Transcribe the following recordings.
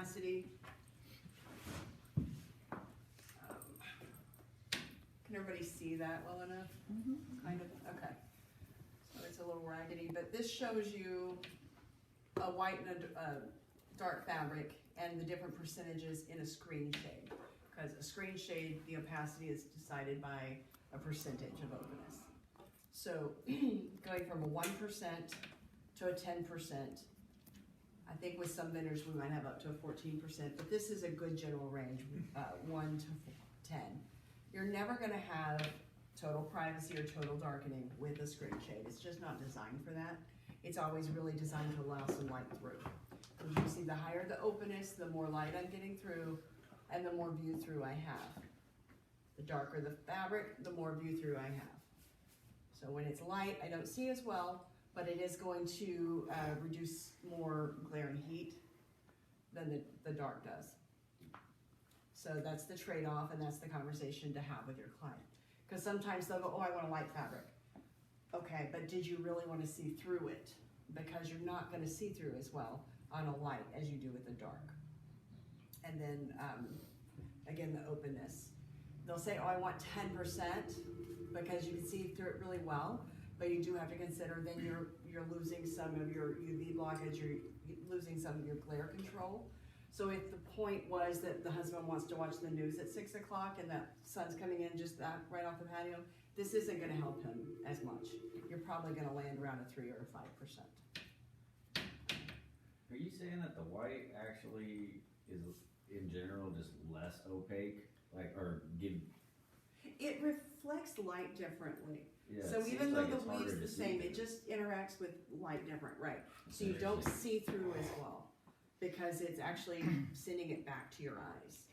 Capacity. Can everybody see that well enough? Kind of, okay. So it's a little raggedy, but this shows you a white and a dark fabric and the different percentages in a screen shade. Because a screen shade, the opacity is decided by a percentage of openness. So going from a 1% to a 10%, I think with some vendors we might have up to a 14%, but this is a good general range, 1 to 10. You're never gonna have total privacy or total darkening with a screen shade. It's just not designed for that. It's always really designed to allow some light through. As you see, the higher the openness, the more light I'm getting through, and the more view through I have. The darker the fabric, the more view through I have. So when it's light, I don't see as well, but it is going to reduce more glare and heat than the dark does. So that's the trade-off, and that's the conversation to have with your client. Because sometimes they'll go, oh, I want a light fabric. Okay, but did you really want to see through it? Because you're not going to see through as well on a light as you do with the dark. And then, again, the openness. They'll say, oh, I want 10% because you can see through it really well, but you do have to consider then you're losing some of your UV blockage, you're losing some of your glare control. So if the point was that the husband wants to watch the news at 6 o'clock and that sun's coming in just that right off the patio, this isn't gonna help him as much. You're probably gonna land around a 3 or a 5%. Are you saying that the white actually is, in general, just less opaque? Like, or give... It reflects light differently. Yeah, So it even seems though like the it's harder weave's to the see same, through. it just interacts with light different, right? So you don't see through as well because it's actually sending it back to your eyes.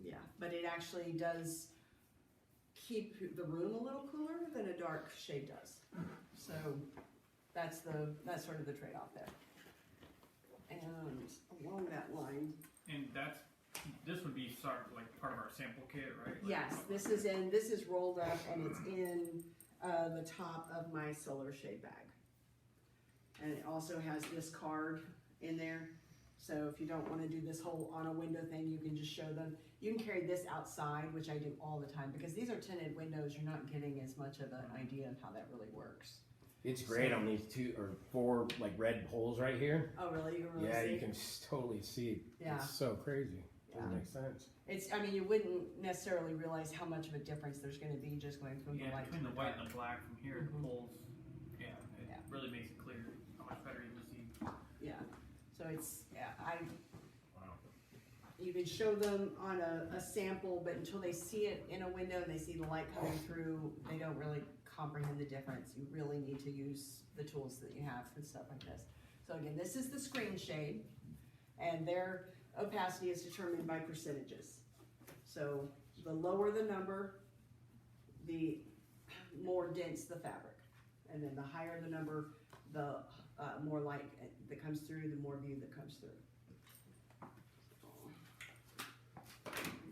Yeah, but it actually does keep the room a little cooler than a dark shade does. So that's sort of the trade-off there. And along that line. And this would be sort of like part of our sample kit, right? Like, Yes, this is rolled up and it's in the top of my solar shade bag. And it also has this card in there. So if you don't want to do this whole on a window thing, you can just show them. You can carry this outside, which I do all the time, because these are tinted windows. You're not getting as much of an idea of how that really works. It's great on these 2 or 4 like red holes right here. Oh, really? You can really Yeah, see? you can totally see. Yeah. It's so crazy. Doesn't Yeah. make sense. It's, I mean, you wouldn't necessarily realize how much of a difference there's going to be just going from the Yeah, light to between the the white dark. and the black from here, Mhm. the poles, yeah, it Yeah. really makes it clear how much better you can see. Yeah, so it's, yeah, Wow. you can show them on a sample, but until they see it in a window and they see the light coming through, they don't really comprehend the difference. You really need to use the tools that you have and stuff like this. So again, this is the screen shade, and their opacity is determined by percentages. So the lower the number, the more dense the fabric. And then the higher the number, the more light that comes through, the more view that comes through.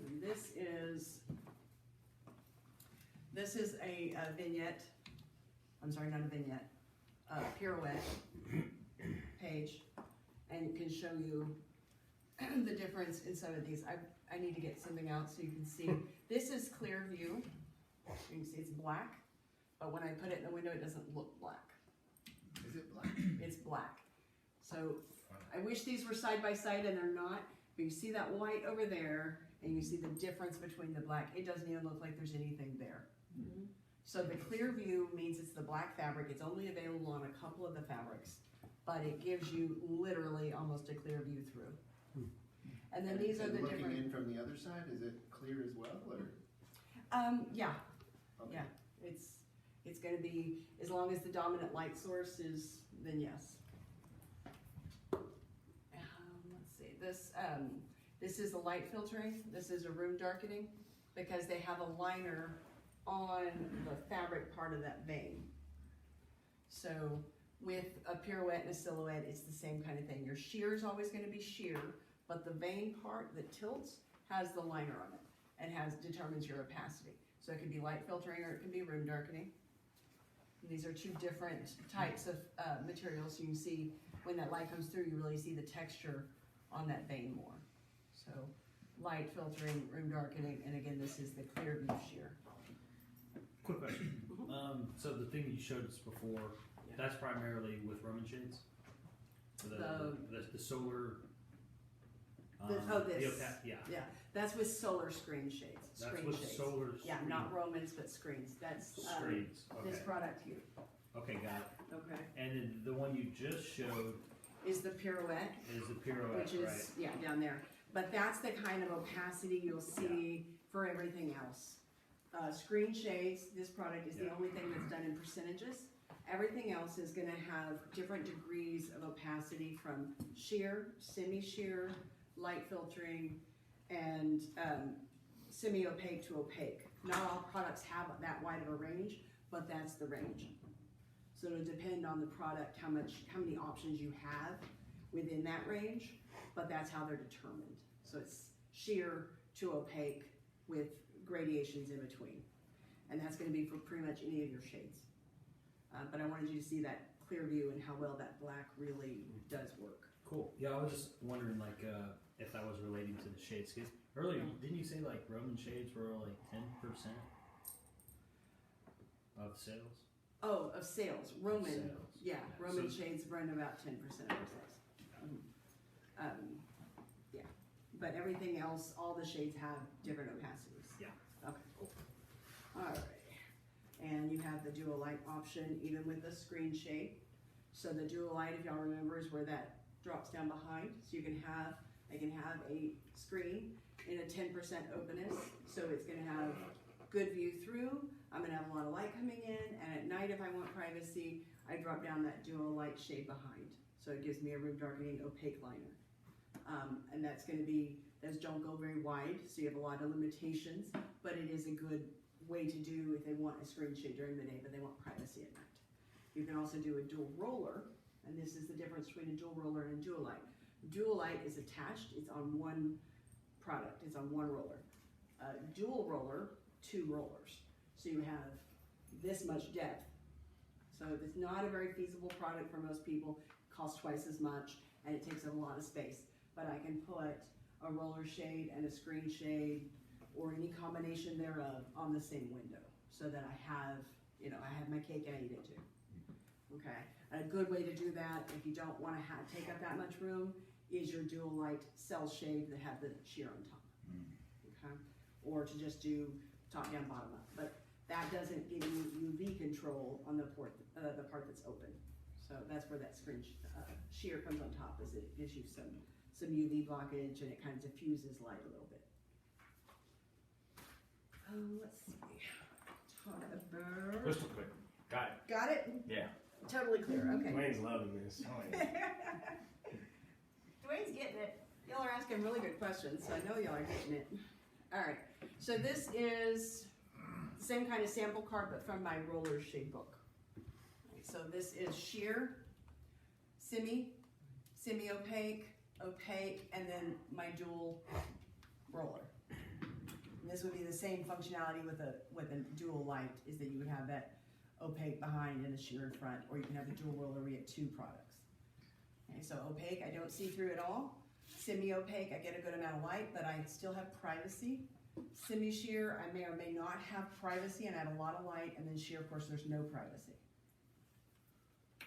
And this is a vignette, I'm sorry, not a vignette, pirouette page, and it can show you the difference in some of these. I need to get something out so you can see. This is clear view. You can see it's black, but when I put it in the window, it doesn't look black. Is it black? It's black. So I wish these were side by side, and they're not, but you see that white over there, and you see the difference between the black. It doesn't even look like there's anything there. So the clear view means it's the black fabric. It's only available on a couple of the fabrics, but it gives you literally almost a clear view through. And then these are the looking different. in from the other side, is it clear as well, or? Yeah, Okay. yeah. It's going to be, as long as the dominant light source is, then yes. Let's see. This is the light filtering. This is a room darkening because they have a liner on the fabric part of that vein. So with a pirouette and a silhouette, it's the same kind of thing. Your sheer is always going to be sheer, but the vein part that tilts has the liner on it and determines your opacity. So it can be light filtering or it can be room darkening. And these are 2 different types of materials. So you can see when that light comes through, you really see the texture on that vein more. So light filtering, room darkening, and again, this is the clear view sheer. Quick question. So the thing you showed us before, that's primarily with Roman shades? The solar. This. Yeah. Yeah, that's with solar screen shades. That's Screen with shades. solar. Yeah, screen not Romans, but screens. That's screens. this Okay. product here. Okay, got it. Okay. And then the one you just showed Is the pirouette, is the pirouette, which is right? yeah down there. But that's the kind of opacity you'll see for everything else. Screen shades. This product is the Yeah. only thing that's done in percentages. Everything else is going to have different degrees of opacity from sheer, semi-sheer, light filtering, and semi-opaque to opaque. Not all products have that wide of a range, but that's the range. So it'll depend on the product, how many options you have within that range, but that's how they're determined. So it's sheer to opaque with gradations in between. And that's going to be for pretty much any of your shades. But I wanted you to see that clear view and how well that black really does work. Cool. Yeah, I was just wondering if that was relating to the shades. 'Cause earlier, didn't you say like Roman shades were like 10% of sales? Oh, of sales, Roman, Sales. yeah, Yeah, Roman so- shades run about 10% of our sales. Yeah, but everything else, all the shades have different opacities. Yeah. Okay. Cool. Alright, and you have the dual light option even with the screen shade. So the dual light, if y'all remember, is where that drops down behind. So you can have, I can have a screen in a 10% openness. So it's gonna have good view through. I'm gonna have a lot of light coming in, and at night if I want privacy, I drop down that dual light shade behind. So it gives me a room darkening opaque liner. And that's gonna be, those don't go very wide, so you have a lot of limitations, but it is a good way to do if they want a screen shade during the day, but they want privacy at night. You can also do a dual roller, and this is the difference between a dual roller and a dual light. Dual light is attached, it's on one product, it's on one roller. Dual roller, 2 rollers. So you have this much depth. So it's not a very feasible product for most people, costs twice as much, and it takes up a lot of space. But I can put a roller shade and a screen shade, or any combination thereof, on the same window, so that I have, I have my cake and I eat it too. Okay, and a good way to do that, if you don't want to take up that much room, is your dual light cell shade that have the sheer on top. Okay, or to just do top down, bottom up, but that doesn't give you UV control on the part that's open. So that's where that screen sheer comes on top, is it gives you some UV blockage and it kind of diffuses light a little bit. Let's see. Talk about. Crystal clear. Got it. Got it? Yeah. Totally clear. Okay. Dwayne's loving this. Dwayne's getting it. Y'all are asking really good questions, so I know y'all are getting it. All right. So this is the same kind of sample card, but from my roller shade book. So this is sheer, semi-opaque, opaque, and then my dual roller. And this would be the same functionality with a dual light, is that you would have that opaque behind and a sheer in front, or you can have a dual roller where you have 2 products. Okay, so opaque, I don't see through at all. Semi-opaque, I get a good amount of light, but I still have privacy. Semi-sheer, I may or may not have privacy and I have a lot of light, and then sheer, of course, there's no privacy.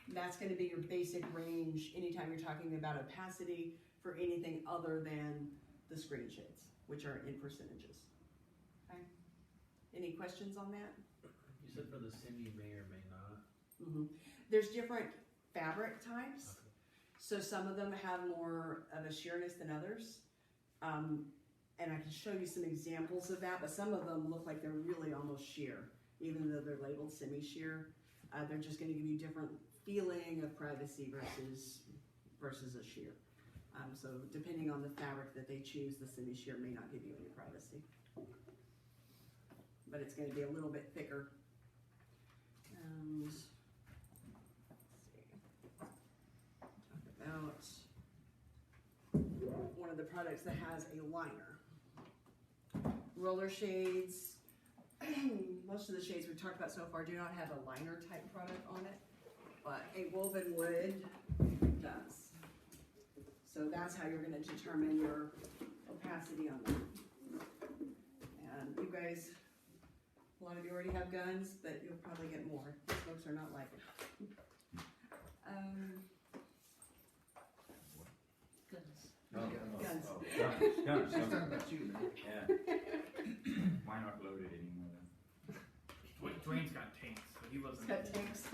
That's going to be your basic range anytime you're talking about opacity for anything other than the screen shades, which are in percentages. Okay. Any questions on that? You said for the semi may or may not. There's different fabric types. Okay. So some of them have more of a sheerness than others. And I can show you some examples of that, but some of them look like they're really almost sheer, even though they're labeled semi-sheer. They're just going to give you different feeling of privacy versus a sheer. So depending on the fabric that they choose, the semi-sheer may not give you any privacy. But it's going to be a little bit thicker. Let's see. Talk about one of the products that has a liner. Roller shades, most of the shades we've talked about so far do not have a liner type product on it, but a woven wood does. So that's how you're gonna determine your opacity on that. And you guys, a lot of you already have guns, but you'll probably get more. These folks are not like it. Guns. Guns. She's talking about you, man. Yeah. Mine aren't loaded anymore then. Dwayne's got tanks, so he wasn't. Got tanks.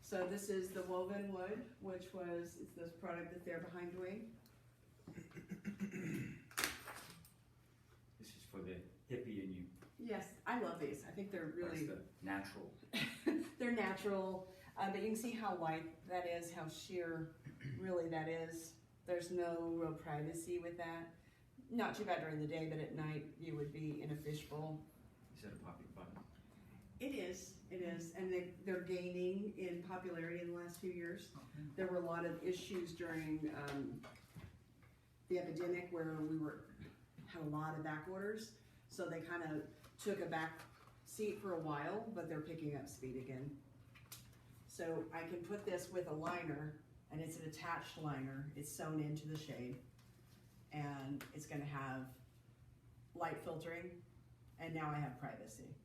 So this is the woven wood, which was, it's this product that's there behind Dwayne. This is for the hippie in you. Yes, I love these. I think they're really, That's the natural. they're natural, but you can see how white that is, how sheer really that is. There's no real privacy with that. Not too bad during the day, but at night you would be in a fishbowl. Is that a popular button? It is, and they're gaining in popularity in the last few years. There were a lot of issues during the epidemic where we had a lot of back orders, so they kind of took a back seat for a while, but they're picking up speed again. So I can put this with a liner, and it's an attached liner. It's sewn into the shade, and it's going to have light filtering, and now I have privacy.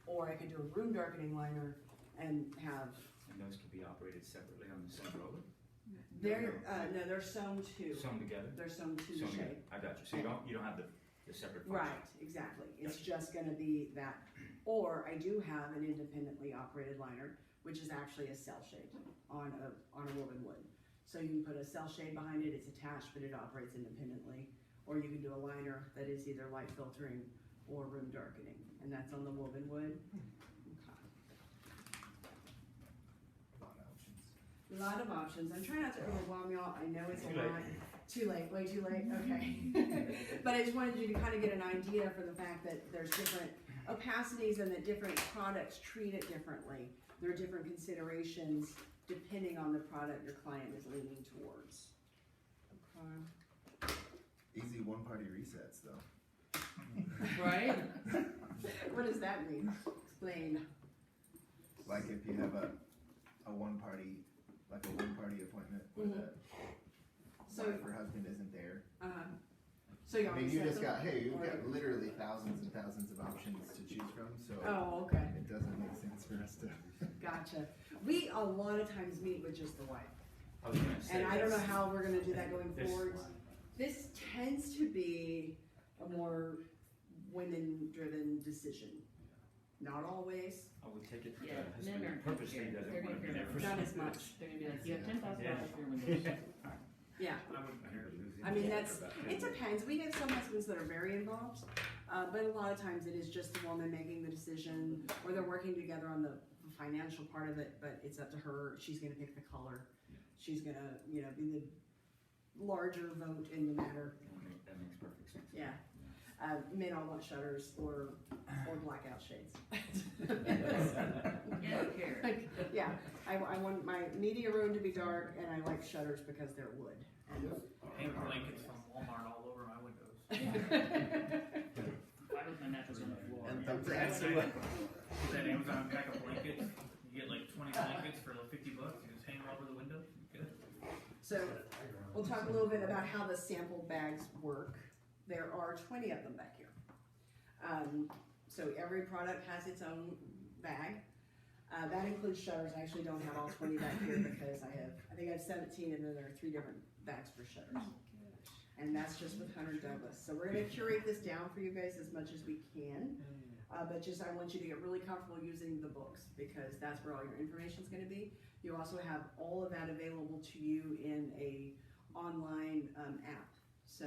Or I could do a room darkening liner and have. And those can be operated separately on the same roller? No, they're sewn to. Sewn together? They're sewn to the Sewn shade. together. I got you. So you don't have the separate function? Right, exactly. It's just gonna be that. Or I do have an independently operated liner, which is actually a cell shade on a woven wood. So you can put a cell shade behind it, it's attached, but it operates independently. Or you can do a liner that is either light filtering or room darkening, and that's on the woven wood. A lot of options. I'm trying not to overwhelm y'all. I know it's a lot. Too late, way too late, okay. But I just wanted you to kind of get an idea for the fact that there's different opacities and that different products treat it differently. There are different considerations depending on the product your client is leaning towards. Okay. Easy one-party resets, though. Right? What does that mean? Explain. Like if you have a one-party, like a one-party appointment where the wife or husband isn't there. So y'all I mean, you reset just them? got, hey, you've Or- got literally thousands and thousands of options to choose from, so Oh, okay. it doesn't make sense for us to. Gotcha. We a lot of times meet with just the wife. I was gonna say And I don't know that's- how we're gonna do that going this forward. one. This tends to be a more women-driven decision. Not always, I would take it, Yeah, the men husband are purposely scared. doesn't They're wanna gonna be there fear for not something. as much. They're gonna be like, you have $10,000 for your windows. Yeah. I wouldn't care. I mean, it depends. We have some husbands that are very involved, but a lot of times it is just the woman making the decision, or they're working together on the financial part of it, but it's up to her. She's gonna pick the color. She's gonna, be the larger vote in the matter. That makes perfect sense. Yeah. Men all want shutters or blackout shades. Yeah, who cares? Yeah, I want my media room to be dark, and I like shutters because they're wood. And Hang blankets from Walmart all over my windows. I put my mattress on the floor. And That thumbtacks. that Amazon pack of blankets, you get like 20 blankets for like $50. You just hang them over the window. Good. So we'll talk a little bit about how the sample bags work. There are 20 of them back here. So every product has its own bag. That includes shutters. I actually don't have all 20 back here because I think I have 17, and then there are 3 different bags for shutters. And that's just with Hunter Douglas. So we're gonna curate this down for you guys as much as we can. But just I want you to get really comfortable using the books because that's where all your information is gonna be. You also have all of that available to you in a online app. So,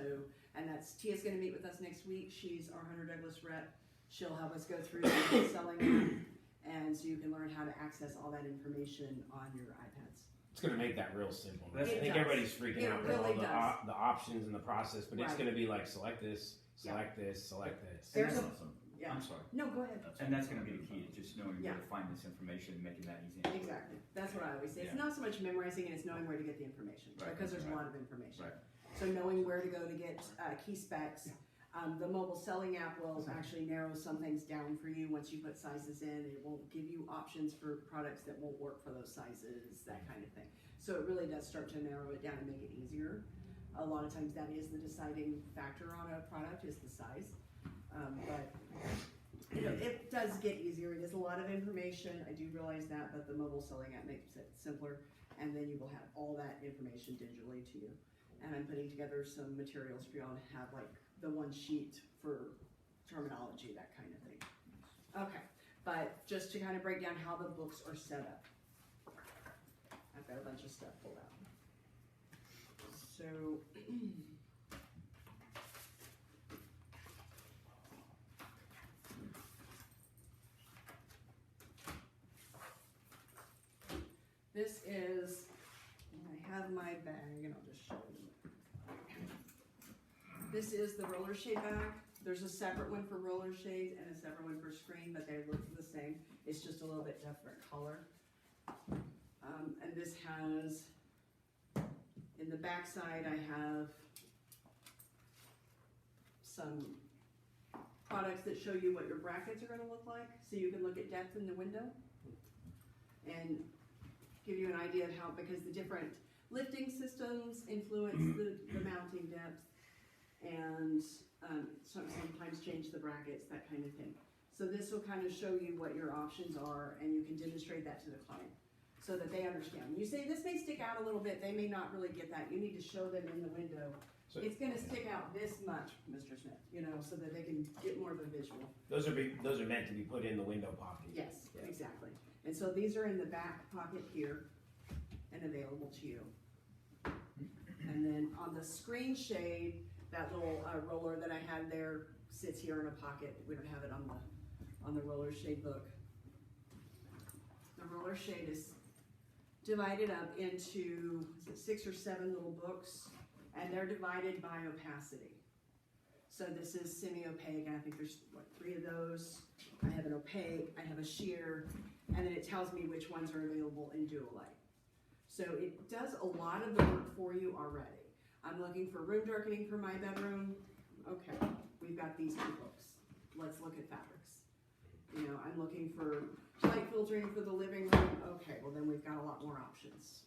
and Tia's gonna meet with us next week. She's our Hunter Douglas rep. She'll help us go through the selling app, and so you can learn how to access all that information on your iPads. It's gonna make that real simple. I It think does. everybody's freaking It out with really all does. the options and the process, but it's Right. gonna be like select this, select this, select this. There's That's a- awesome. Yeah. I'm sorry. No, go ahead. And that's gonna be the key, just knowing Yeah. where to find this information and making that easy. Exactly. That's what I always say. It's Yeah. not so much memorizing it, it's knowing where to get the information Right, because there's a right. lot of information. Right. So knowing where to go to get key specs, The mobile selling app will actually narrow some things down for you once you put sizes in. It won't give you options for products that won't work for those sizes, that kind of thing. So it really does start to narrow it down and make it easier. A lot of times that is the deciding factor on a product, is the size. But you know, it does get easier. It is a lot of information, I do realize that, but the mobile selling app makes it simpler, and then you will have all that information digitally to you. And I'm putting together some materials for y'all to have, like the one sheet for terminology, that kind of thing. Okay, but just to kind of break down how the books are set up. I've got a bunch of stuff pulled out. So, this is, I have my bag and I'll just show you. This is the roller shade bag. There's a separate one for roller shades and a separate one for screen, but they look the same. It's just a little bit different color. And this has, in the back side, I have some products that show you what your brackets are gonna look like, so you can look at depth in the window and give you an idea of how, because the different lifting systems influence the mounting depth, and sometimes change the brackets, that kind of thing. So this will kind of show you what your options are, and you can demonstrate that to the client so that they understand. When you say this may stick out a little bit, they may not really get that. You need to show them in the window. So- It's gonna stick out this much, Mr. Smith, you know, so that they can get more of a visual. Those are meant to be put in the window pocket. Yes, Yeah. exactly. And so these are in the back pocket here and available to you. And then on the screen shade, that little roller that I had there sits here in a pocket. We don't have it on the roller shade book. The roller shade is divided up into, is it 6 or 7 little books, and they're divided by opacity. So this is semi-opaque, and I think there's, what, 3 of those. I have an opaque, I have a sheer, and then it tells me which ones are available in Duolite. So it does a lot of the work for you already. I'm looking for room darkening for my bedroom. Okay, we've got these 2 books. Let's look at fabrics. You know, I'm looking for light filtering for the living room. Okay, well then we've got a lot more options.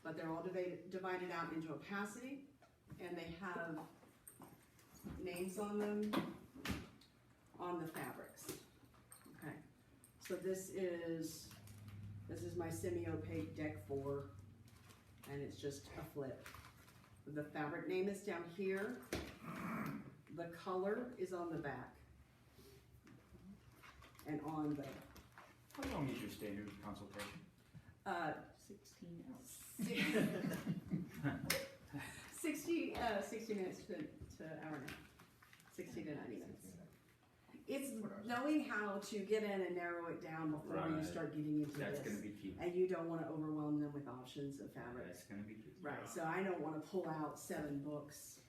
But they're all divided out into opacity, and they have names on them on the fabrics. Okay, so this is my semi-opaque deck 4, and it's just a flip. The fabric name is down here. The color is on the back and on the How long is your standard consultation? 16 hours. 60 minutes to an hour and a half. 60 to 90 minutes. It's knowing how to get in and narrow it down before you Right. start getting into That's this. gonna be key. And you don't want to overwhelm them with options of fabrics. That's gonna be key. Right, so I don't want to pull out 7 books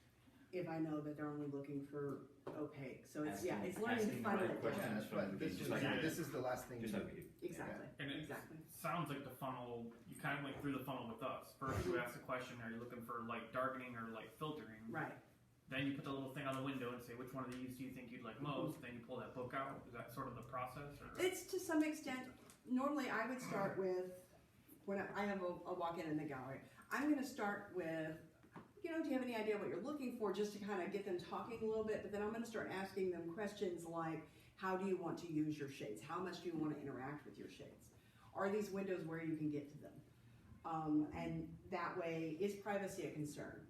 if I know that they're only looking for opaque. So it's, yeah, it's learning to Asking the funnel right it questions. down. Yeah, that's right. Just like- This is the last thing. Just you like do. we do. Exactly, And it exactly. sounds like the funnel, you kind of went through the funnel with us. First, you asked the question, are you looking for light darkening or light filtering? Right. Then you put the little thing on the window and say, which one of these do you think you'd like most? Then you pull that book out. Is that sort of the process? Or? It's to some extent, normally I would start with, when I have a walk-in in the gallery, I'm gonna start with, you know, do you have any idea what you're looking for, just to kind of get them talking a little bit, but then I'm gonna start asking them questions like, how do you want to use your shades? How much do you want to interact with your shades? Are these windows where you can get to them? And that way, is privacy a concern?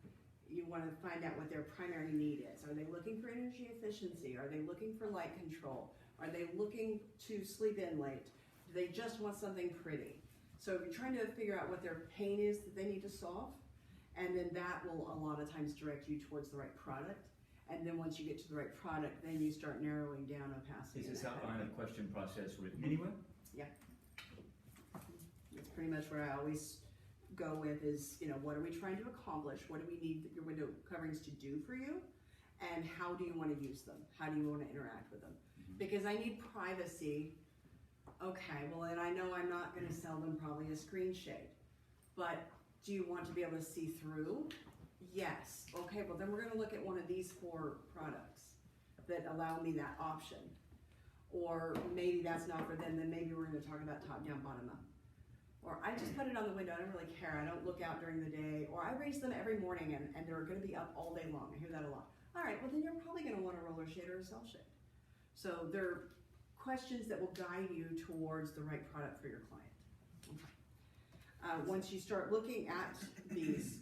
You want to find out what their primary need is. Are they looking for energy efficiency? Are they looking for light control? Are they looking to sleep in late? Do they just want something pretty? So you're trying to figure out what their pain is that they need to solve, and then that will a lot of times direct you towards the right product. And then once you get to the right product, then you start narrowing down opacity. Is and this that kind of outline thing. a question process written anyway? It's pretty much where I always go with is, you know, what are we trying to accomplish? What do we need your window coverings to do for you? And how do you want to use them? How do you want to interact with them? Because I need privacy. Okay, well, and I know I'm not going to sell them probably a screen shade, but do you want to be able to see through Yes, okay, well then we're gonna look at one of these 4 products that allow me that option. Or maybe that's not for them, then maybe we're gonna talk about top down, bottom up. Or I just put it on the window, I don't really care, I don't look out during the day, or I raise them every morning and they're gonna be up all day long, I hear that a lot. Alright, well then you're probably gonna want a roller shade or a cell shade. So they're questions that will guide you towards the right product for your client. Okay. Once you start looking at these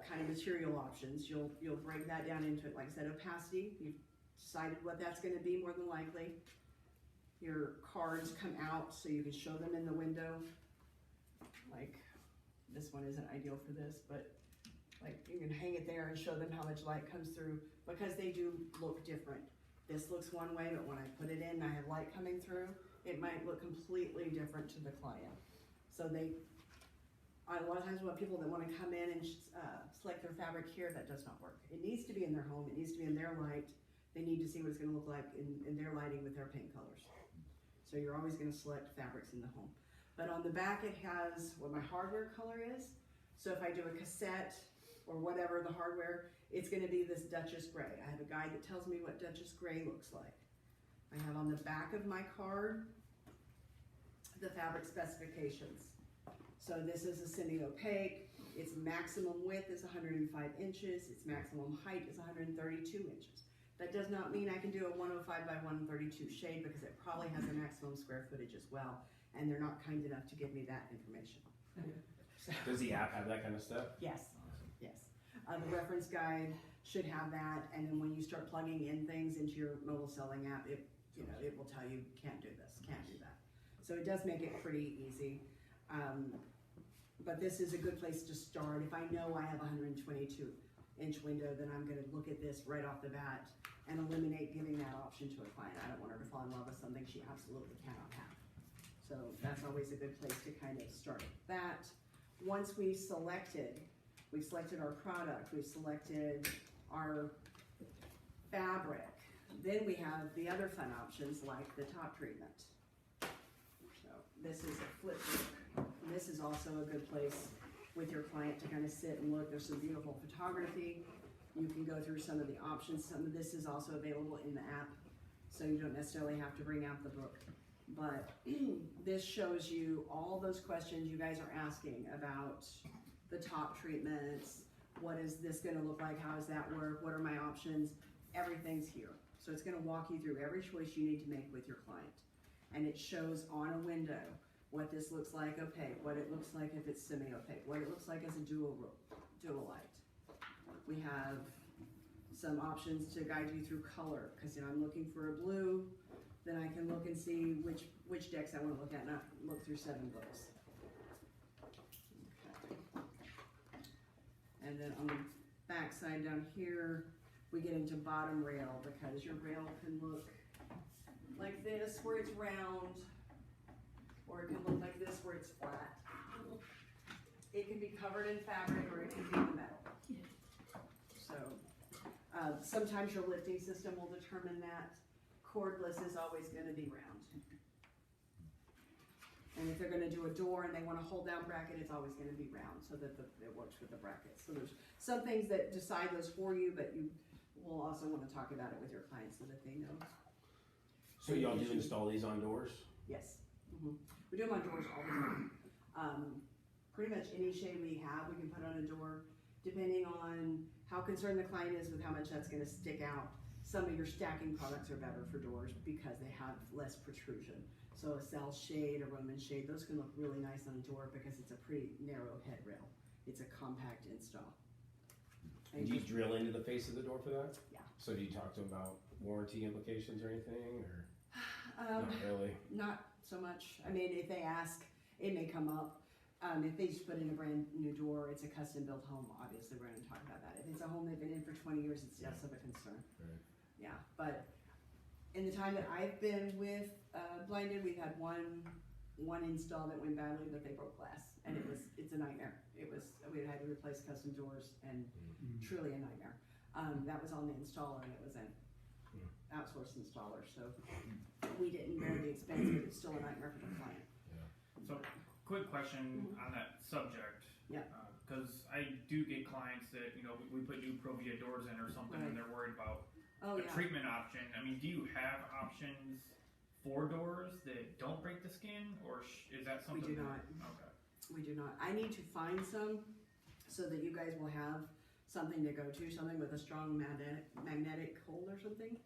kind of material options, you'll break that down into it. Like I said, opacity, you've decided what that's going to be more than likely. Your cards come out so you can show them in the window. Like this one isn't ideal for this, but like you can hang it there and show them how much light comes through because they do look different. This looks one way, but when I put it in and I have light coming through, it might look completely different to the client. So a lot of times we have people that want to come in and select their fabric here, that does not work. It needs to be in their home, it needs to be in their light. They need to see what it's going to look like in their lighting with their paint colors. So you're always going to select fabrics in the home. But on the back it has what my hardware color is. So if I do a cassette or whatever the hardware, it's going to be this Duchess Gray. I have a guide that tells me what Duchess Gray looks like. I have on the back of my card the fabric specifications. So this is a semi-opaque, its maximum width is 105 inches, its maximum height is 132 inches. That does not mean I can do a 105 by 132 shade because it probably has a maximum square footage as well, and they're not kind enough to give me that information. So, Does the app have that kind of stuff? yes, yes. The reference guide should have that, and then when you start plugging in things into your mobile selling app, it will tell you can't do this, can't do that. So it does make it pretty easy. But this is a good place to start. If I know I have a 122-inch window, then I'm gonna look at this right off the bat and eliminate giving that option to a client. I don't want her to fall in love with something she absolutely cannot have. So that's always a good place to kind of start that. Once we've selected our product, we've selected our fabric, then we have the other fun options like the top treatment. So this is a flip book. And this is also a good place with your client to kind of sit and look. There's some beautiful photography. You can go through some of the options. Some of this is also available in the app, so you don't necessarily have to bring out the book. But this shows you all those questions you guys are asking about the top treatments. What is this going to look like? How does that work? What are my options? Everything's here. So it's going to walk you through every choice you need to make with your client. And it shows on a window what this looks like opaque, what it looks like if it's semi-opaque, what it looks like as a dual light. We have some options to guide you through color, because if I'm looking for a blue, then I can look and see which decks I want to look at, not look through 7 books. Okay. And then on the back side down here, we get into bottom rail, because your rail can look like this where it's round, or it can look like this where it's flat. It can be covered in fabric or it can be in metal. So sometimes your lifting system will determine that. Cordless is always going to be round. And if they're going to do a door and they want a hold down bracket, it's always going to be round so that it works with the bracket. So there's some things that decide those for you, but you will also want to talk about it with your clients so that they know. So y'all do install these on doors? Yes. We do them on doors all the time. Pretty much any shade we have, we can put on a door, depending on how concerned the client is with how much that's going to stick out. Some of your stacking products are better for doors because they have less protrusion. So a cell shade, a Roman shade, those can look really nice on a door because it's a pretty narrow head rail. It's a compact install. And do you drill into the face of the door for that? Yeah. So do you talk to them about warranty implications or anything, or not really? Not so much. I mean, if they ask, it may come up. If they just put in a brand new door, it's a custom built home, obviously we're going to talk about that. If it's a home they've been in for 20 years, it's less of a concern. Right. Yeah, but in the time that I've been with Blinded, we've had one install that went badly, but they broke glass, and it's a nightmare. We had to replace custom doors, and truly a nightmare. That was on the installer, and it was an outsourced installer, so we didn't bear the expense, but it's still a nightmare for the client. So, quick question on that subject. Yeah. Because I do get clients that, you know, we put new Provia doors in or something Right. and they're worried about Oh, a yeah. treatment option. I mean, do you have options for doors that don't break the skin, or is that We something? do not. Okay. We do not. I need to find some so that you guys will have something to go to, something with a strong magnetic hold or something.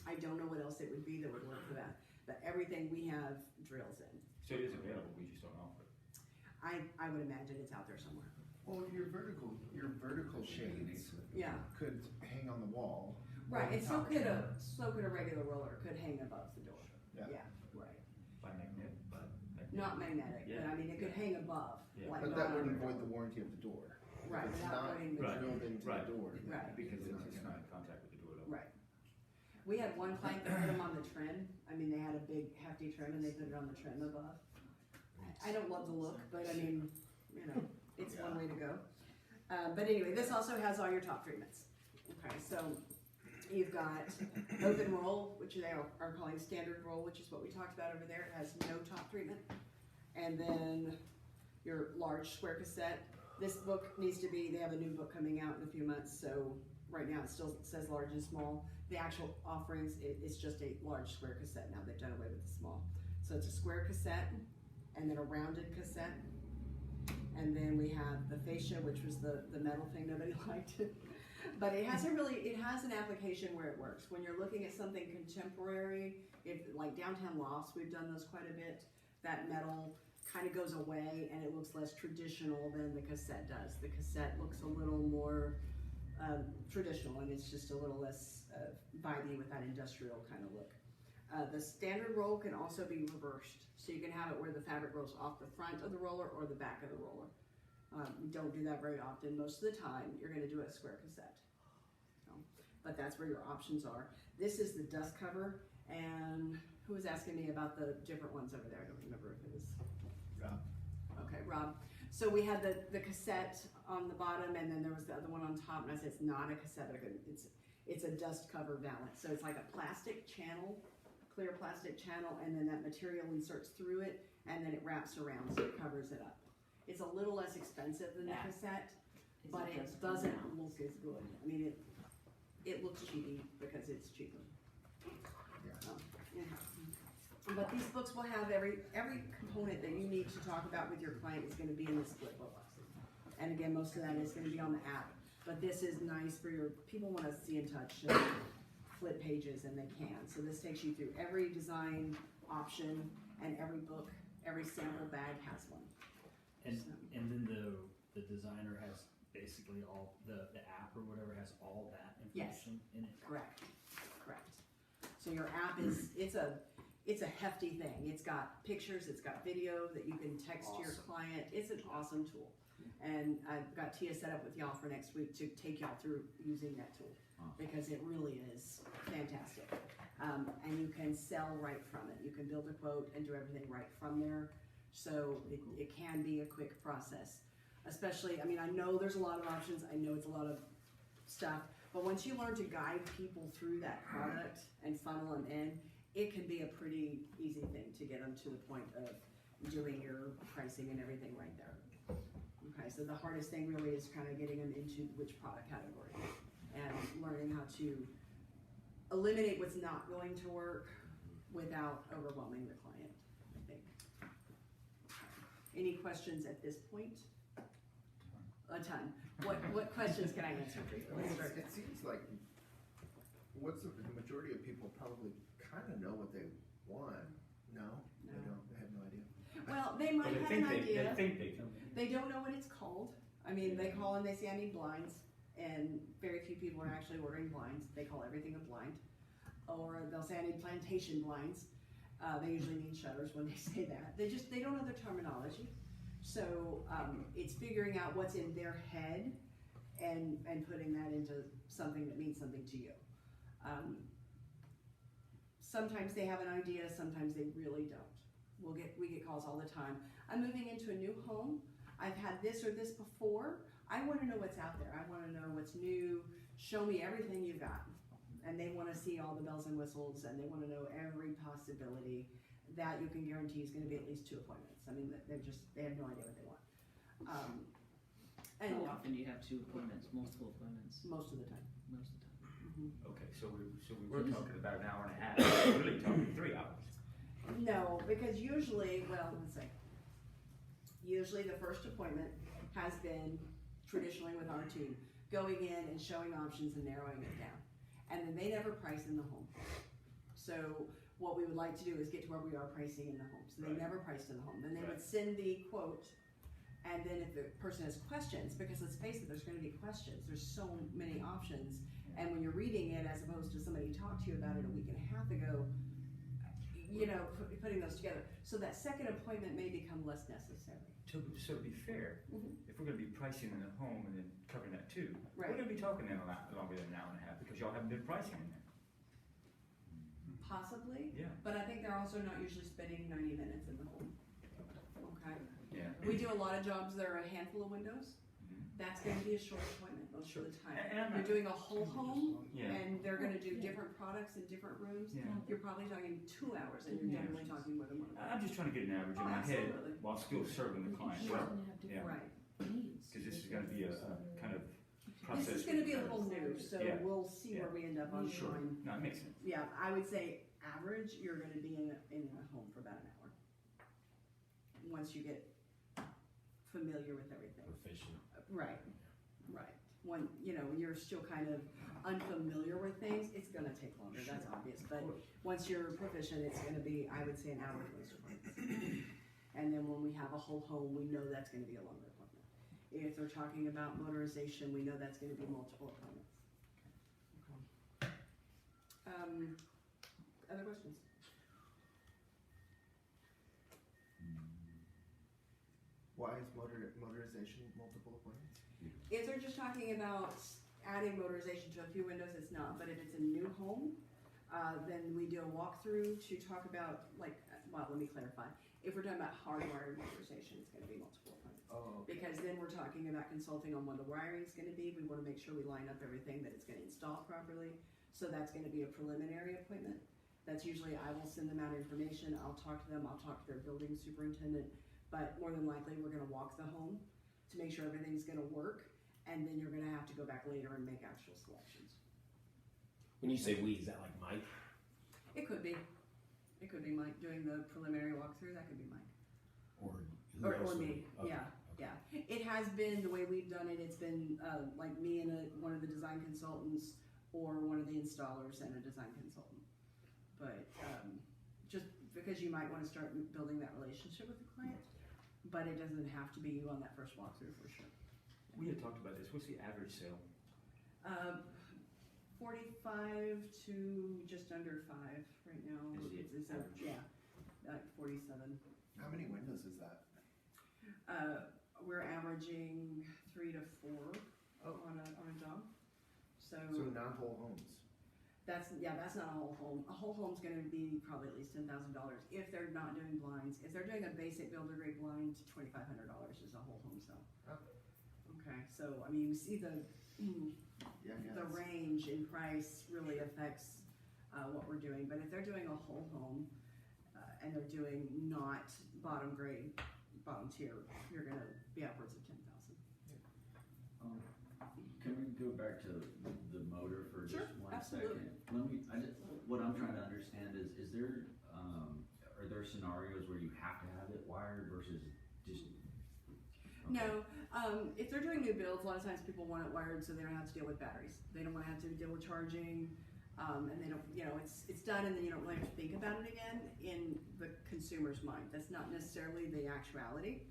I don't know what else it would be that would work for that, but everything we have drills in. So it is available, we just don't offer it. I would imagine it's out there somewhere. Well, your vertical shades Yeah, could hang on the wall. right, and so Top could camera. a regular roller, could hang above the door. Yeah. Yeah, right. By magnet, but. Not magnetic, but I mean, it could hang above, Yeah. like But not that on wouldn't a- void the warranty of the door. Right, If it's without not voiding the Right. drilled into Right. the door. Right. Because It's not it's gonna- not in contact with the door at all. Right. We had one client that put them on the trim. I mean, they had a big hefty trim and they put it on the trim above. I don't love the look, but I mean, you know, it's one way to go. But anyway, this also has all your top treatments. Okay, so you've got open roll, which they are calling standard roll, which is what we talked about over there. It has no top treatment. And then your large square cassette. This book needs to be, they have a new book coming out in a few months, so right now it still says large and small. The actual offerings, it's just a large square cassette now. They've done away with the small. So it's a square cassette and then a rounded cassette. And then we have the fascia, which was the metal thing nobody liked. But it has an application where it works. When you're looking at something contemporary, like downtown lofts, we've done those quite a bit. That metal kind of goes away and it looks less traditional than the cassette does. The cassette looks a little more traditional and it's just a little less vibey with that industrial kind of look. The standard roll can also be reversed. So you can have it where the fabric rolls off the front of the roller or the back of the roller. We don't do that very often. Most of the time, you're gonna do a square cassette. So, but that's where your options are. This is the dust cover, and who was asking me about the different ones over there? I don't remember if it was Rob. Okay, Rob. So we had the cassette on the bottom, and then there was the other one on top, and I said it's not a cassette, but it's a dust cover valance. So it's like a plastic channel, clear plastic channel, and then that material inserts through it, and then it wraps around, so it covers it up. It's a little less expensive than the Yeah. cassette, Is but it just doesn't round? look as good. I mean, it looks cheapy because it's cheaper. Yeah. Yeah. But these books will have every component that you need to talk about with your client is gonna be in this flip book. And again, most of that is gonna be on the app, but this is nice for people wanna see and touch and flip pages and they can. So this takes you through every design option and every book, every sample bag has one. And So- and then the designer has basically all the app or whatever has all that Yes. information in it. Correct. So your app it's a hefty thing. It's got pictures, it's got video that you can text to your Awesome. client. It's an awesome tool. And I've got Tia set up with y'all for next week to take y'all through using that tool because it really is fantastic. And you can sell right from it. You can build a quote and do everything right from there. So it can be a quick process. Especially, I mean, I know there's a lot of options. I know it's a lot of stuff. But once you learn to guide people through that product and funnel them in, it can be a pretty easy thing to get them to the point of doing your pricing and everything right there. Okay, so the hardest thing really is kind of getting them into which product category and learning how to eliminate what's not going to work without overwhelming the client, I think. Any questions at this point? A ton. What questions can I answer for you? Let's start. It seems like the majority of people probably kind of know what they want. No, they No. don't. They have no idea. Well, they But might they have think an they idea. think they can. They don't know what it's called. I mean, they call and they say, I need blinds, and very few people are actually ordering blinds. They call everything a blind. Or they'll say, I need plantation blinds. They usually need shutters when they say that. They don't know their terminology. So it's figuring out what's in their head and putting that into something that means something to you. Sometimes they have an idea, sometimes they really don't. We get calls all the time. I'm moving into a new home. I've had this or this before. I want to know what's out there. I want to know what's new. Show me everything you've got. And they want to see all the bells and whistles, and they want to know every possibility that you can guarantee is gonna be at least 2 appointments. I mean, they have no idea what they want. And How often do you have 2 appointments, multiple appointments, most of the time. most of the time? Okay, so we were talking about an hour and a half, we're really talking 3 hours. No, because usually, well, let's see. Usually the first appointment has been traditionally with our team, going in and showing options and narrowing it down. And then they never price in the home. So what we would like to do is get to where we are pricing in the home. So they Right. never priced in the home. Then they would Right. send the quote, and then if the person has questions, because let's face it, there's gonna be questions. There's so many options. And when you're reading it, as opposed to somebody talked to you about it a week and a half ago, you know, putting those together. So that second appointment may become less necessary. So to be fair, Mhm. if we're gonna be pricing in the home and then covering that too, Right. we're gonna be talking then a lot longer than an hour and a half, because y'all haven't been pricing in there. Possibly, Yeah. but I think they're also not usually spending 90 minutes in the home. Okay. Yeah. We do a lot of jobs that are a handful of windows. Mhm. That's gonna be a short appointment most of the time. And I'm You're not- doing a whole home Yeah. and they're gonna do different products in different rooms. Yeah. You're probably talking 2 hours and you're Yeah. generally talking more than 1 hour. I'm just trying to get an average in Oh, my head absolutely. while still serving the client Sure. well. Yeah. Right. Because this is gonna be a kind of process. This is gonna be a little new, so Yeah. we'll see Yeah. where we end up on Sure. time. No, it makes sense. Yeah, I would say average, you're gonna be in a home for about an hour. Once you get familiar with everything. Proficient. Right, right. When, you know, when you're still kind of unfamiliar with things, it's gonna take longer, that's obvious. But once you're proficient, it's gonna be, I would say, an hour to most appointments. And then when we have a whole home, we know that's gonna be a longer appointment. If they're talking about motorization, we know that's gonna be multiple appointments. Other questions? Why is motorization multiple appointments? If they're just talking about adding motorization to a few windows, it's not, but if it's a new home, then we do a walkthrough to talk about, like, well, let me clarify. If we're talking about hardwired motorization, it's gonna be multiple appointments. Oh, okay. Because then we're talking about consulting on what the wiring's gonna be, we wanna make sure we line up everything, that it's gonna install properly. So that's gonna be a preliminary appointment. That's usually, I will send them out information, I'll talk to them, I'll talk to their building superintendent, but more than likely, we're gonna walk the home to make sure everything's gonna work, and then you're gonna have to go back later and make actual selections. When you say we, is that like Mike? It could be Mike doing the preliminary walkthrough, that could be Mike. Or who Or else would- me, okay, yeah, okay. yeah. It has been, the way we've done it, it's been, like me and one of the design consultants, or one of the installers and a design consultant. But, just because you might wanna start building that relationship with the client, but it doesn't have to be you on that first walkthrough for sure. We had talked about this. What's the average sale? 45 to just under 5 right now. Is the It's average? yeah, like 47. How many windows is that? We're averaging 3 to 4 Oh. on a job. So not whole homes. That's not a whole home. A whole home's gonna be probably at least $10,000 if they're not doing blinds. If they're doing a basic builder grade blind, $2,500 is a whole home sale. Okay, so I mean, you see the Yeah, yeah. the range in price really affects what we're doing. But if they're doing a whole home and they're doing not bottom grade, bottom tier, you're gonna be upwards of 10,000. Can we go back to the motor for Sure, just 1 absolutely. second? What I'm trying to understand is there, are there scenarios where you have to have it wired versus just? Okay. No, if they're doing new builds, a lot of times people want it wired so they don't have to deal with batteries. They don't wanna have to deal with charging, and they don't, you know, it's done and then you don't really have to think about it again in the consumer's mind. That's not necessarily the actuality.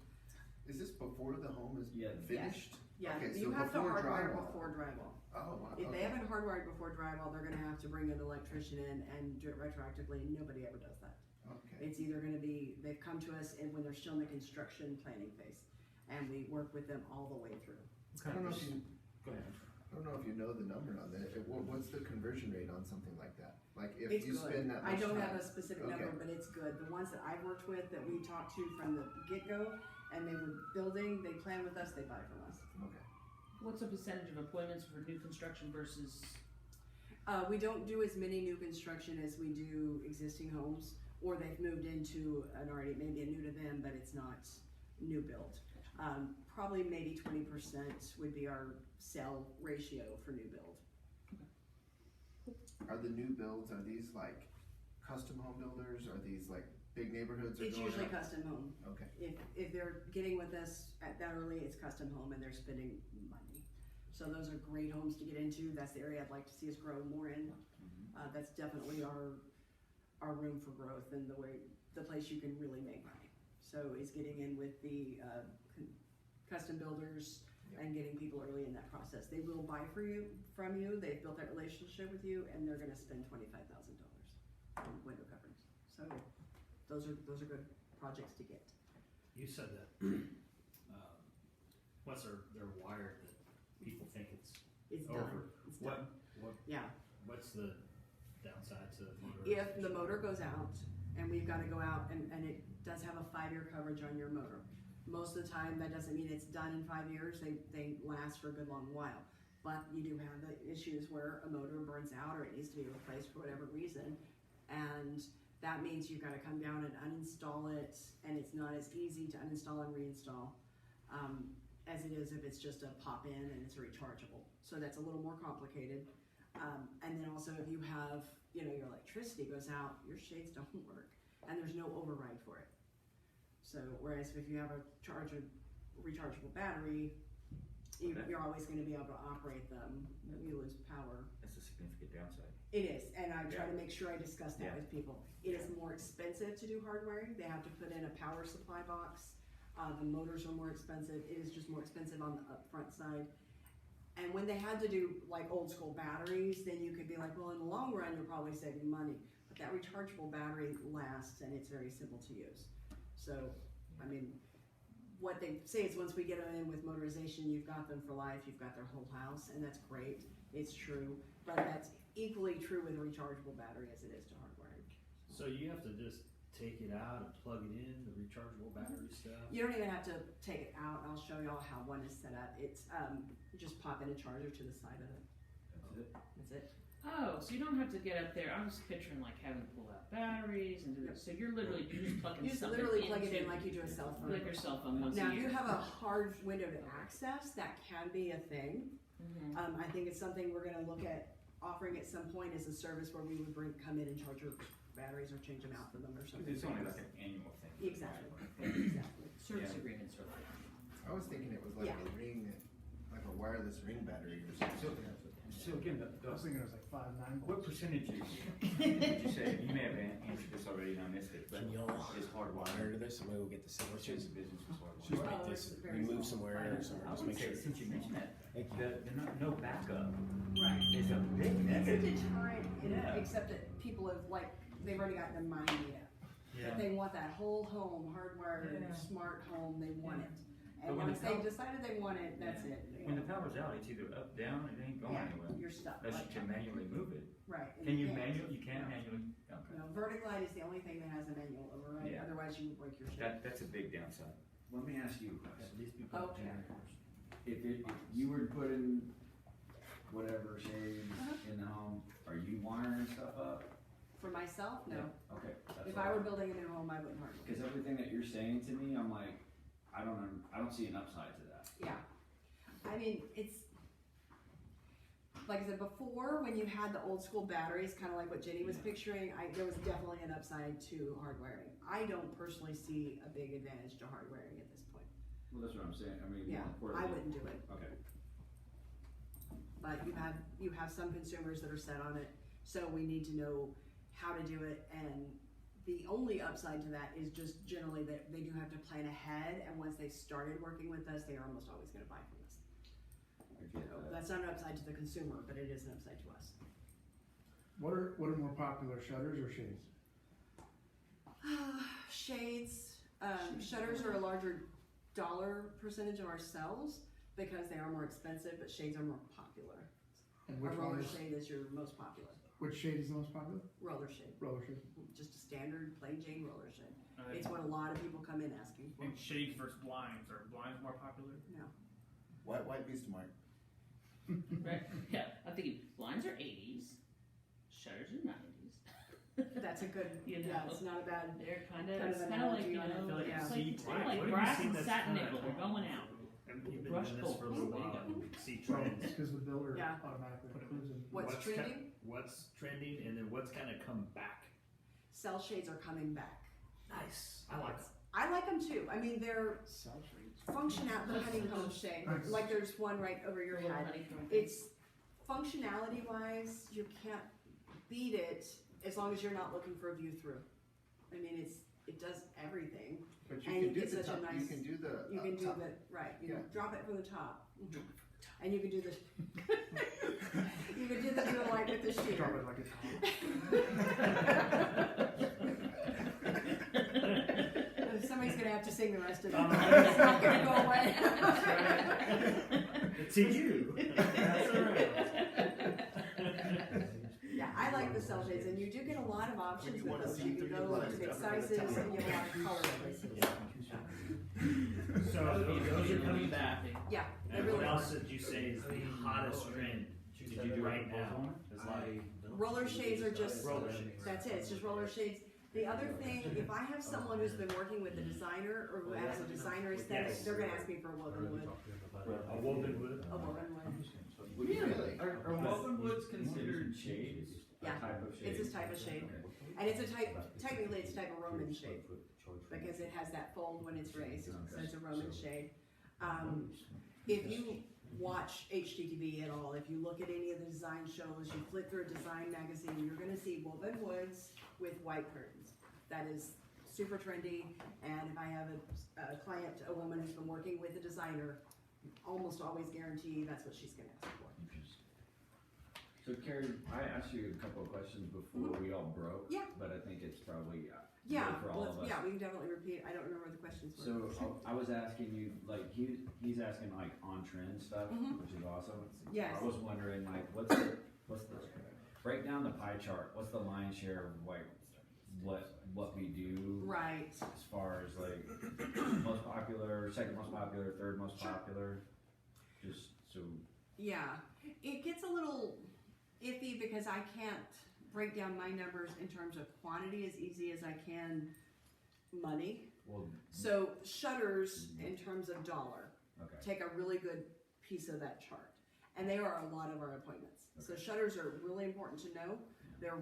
Is this before the home is Yeah. finished? Yeah, Okay, you so have to before hardwire drywall. before drywall. Oh, wow. If they okay. haven't hardwired before drywall, they're gonna have to bring an electrician in and do it retroactively, and nobody ever does that. Okay. It's either gonna be, they've come to us and when they're still in the construction planning phase, and we work with them all the way through. I don't know if you, Go ahead. I don't know if you know the number on that. What's the conversion rate on something like that? Like if It's you good. spend that much I don't time. have a specific number, Okay. but it's good. The ones that I've worked with, that we talked to from the get-go, and they were building, they plan with us, they buy from us. Okay. What's the percentage of appointments for new construction versus? We don't do as many new construction as we do existing homes. or they've moved into an already, maybe a new to them, but it's not new build. Probably maybe 20% would be our sale ratio for new build. Are the new builds, are these like custom home builders? Are these like big neighborhoods? Are It's going usually up? custom home. Okay. If they're getting with us at that early, it's custom home and they're spending money. So those are great homes to get into. That's the area I'd like to see us grow more in. That's definitely our room for growth and the place you can really make money. So is getting in with the custom builders and getting people early in that process. They will buy from you. They've built that relationship with you, and they're going to spend $25,000 on window coverings. So those are good projects to get. You said that, once they're wired, that people think it's It's over. done. It's done. Yeah. What's the downside to motor? If the motor goes out, and we've got to go out, and it does have a 5-year coverage on your motor. Most of the time, that doesn't mean it's done in 5 years. They last for a good long while. But you do have the issues where a motor burns out or it needs to be replaced for whatever reason. And that means you've got to come down and uninstall it, and it's not as easy to uninstall and reinstall as it is if it's just a pop-in and it's a rechargeable. So that's a little more complicated. And then also if you have, your electricity goes out, your shades don't work, and there's no override for it. So whereas if you have a rechargeable battery, you're always going to be able to operate them. You lose power. That's a significant downside. It is, and I try Yeah. to make sure I discuss that Yeah. with people. It is more expensive to do hardwiring. They have to put in a power supply box. The motors are more expensive. It is just more expensive on the upfront side. And when they had to do like old school batteries, then you could be like, well, in the long run, you're probably saving money. But that rechargeable battery lasts, and it's very simple to use. So, I mean, what they say is once we get them in with motorization, you've got them for life, you've got their whole house, and that's great. It's true, but that's equally true with a rechargeable battery as it is to hardwiring. So you have to just take it out and plug it in, the rechargeable battery stuff? You don't even have to take it out. I'll show y'all how one is set up. It's you just pop in a charger to the side of it. That's it. That's it. Oh, so you don't have to get up there. I was picturing like having to pull out batteries and do this. So you're just plugging You just something literally plug it into- in like you do a cell phone. like your cell phone once Now, a if year. you have a hard window to access, that can be a thing. Mhm. I think it's something we're gonna look at offering at some point as a service where we would come in and charge your batteries or change them out for them or something. It's only like an annual thing. Exactly. Exactly. Service Yeah. agreements are like. I was thinking it was like Yeah. a ring, like a wireless ring battery or something. So again, I was thinking it was like 5-9 what percentage did you say, you may have answered this already and I missed it, but Can y'all is wire hardwired? to this? Somebody will get the What sandwiches. the business was Just hardwired? Oh, make it's this, very remove small. somewhere or something, I just would make say, sure. since you mentioned that, Thank you. no backup Right. is a big It's a negative. deterrent, Yeah. except that people have they've already got their mind made up. Yeah. They want that whole home, hardwired, Yeah. smart home, they want it. But And when once the they've power- decided they want it, that's Yeah. it. When the power's out, it's either up, down, it ain't going Yeah, anywhere. you're stuck. Unless you like can that. manually move it. Right. and Can you can't. you can't manually, okay. No, Verticline is the only thing that has a manual override, Yeah. otherwise you would break your shit. That's a big downside. Let me ask you a Yeah, question. these people have Okay. generators. If you were to put in whatever shades Uh-huh. in the home, are you wiring stuff up? For myself, no. Yeah, okay. that's If what I were building a new home, I wouldn't hardwire. Because everything that you're saying to me, I'm like, I don't see an upside to that. Yeah. I mean, it's, like I said, before, when you had the old school batteries, kind of like what Jenny was picturing, there was definitely an upside to hardwiring. I don't personally see a big advantage to hardwiring at this point. Well, that's what I'm saying. I mean, Yeah, more I importantly- wouldn't do it. Okay. But you have some consumers that are set on it, so we need to know how to do it, and the only upside to that is just generally that they do have to plan ahead, and once they've started working with us, they are almost always gonna buy from us. I get that. That's not an upside to the consumer, but it is an upside to us. What are more popular, shutters or shades? Shades, shutters are a larger dollar percentage of our sales because they are more expensive, but shades are more popular. And A which one roller is, shade is your most popular. which shade is the most popular? Roller shade, Roller shade. just a standard plain Jane roller shade. I It's what a lot of people come in asking for. think shades versus blinds. Are blinds more popular? No. White Beast Mark. Right? Yeah, I'm thinking blinds are 80s, shutters are 90s. That's a good, You yeah, know. it's not a bad, They're Kind of it's an kind of like, analogy you on it. know, I feel like Yeah. it's you like, see it's kind of like what have you brass seen and that's satin kinda nickel, they're going out. And you've been Brush doing this for a little gold. while, and see Well, trends. it's because the builder Yeah. automatically includes them. what's ki- trending? What's trending, and then what's kind of come back. Cell shades are coming back. Nice. I like it. I like them too. I mean, they're Cell shades. the honeycomb shade. Nice. Like there's one right over your Little head. honeycomb. It's functionality wise, you can't beat it as long as you're not looking for a view through. I mean, it does everything. But And you you can do get the such a top, you nice- can do the You can do top. the, right, you Yeah. drop it from the top. And you can do the, you can do the light with the Drop sheet. it like it's hot. Somebody's gonna have to sing the rest of it. Oh, It's not gonna go away. To you. That's all right. Yeah, I like the cell shades, and you do get a lot of options When you with wanna those. see You through can your go glasses, to big drop it in the sizes, towel. and you have a lot of color choices. So those are coming back. Yeah, they And really what are. else did you say is the hottest trend? Did you do right now? Is like Roller shades are just, roller shades. that's it, it's just roller shades. The other thing, if I have someone who's been working with a designer or who has a designer aesthetic, Yes. they're gonna ask me for a woven wood, A woven wood. a woven wood. Really? Are woven woods considered shades? Yeah, A type of shade? it's this type of shade. And it's a type, technically it's a type of Roman shade, because it has that fold when it's raised, so it's a Roman shade. If you watch HGTV at all, if you look at any of the design shows, you flip through a design magazine, you're gonna see woven woods with white curtains. That is super trendy, and if I have a client, a woman who's been working with a designer, almost always guarantee that's what she's gonna ask for. So Carrie, I asked you a couple of questions before we all broke. Yeah. But I think it's probably Yeah, good for all of us. yeah, we can definitely repeat, I don't remember what the questions were. So I was asking you, like, he's asking like on trend stuff, Mhm. which is awesome. Yes. I was wondering like, what's the, break down the pie chart, what's the lion's share of like, what we do? Right. As far as like, most popular, second most popular, third most Sure. popular, just so. Yeah, it gets a little iffy because I can't break down my numbers in terms of quantity as easy as I can money. Well, So shutters in terms of dollar, okay, take a really good piece of that chart. And they are a lot of our appointments. So shutters are really important to know. They're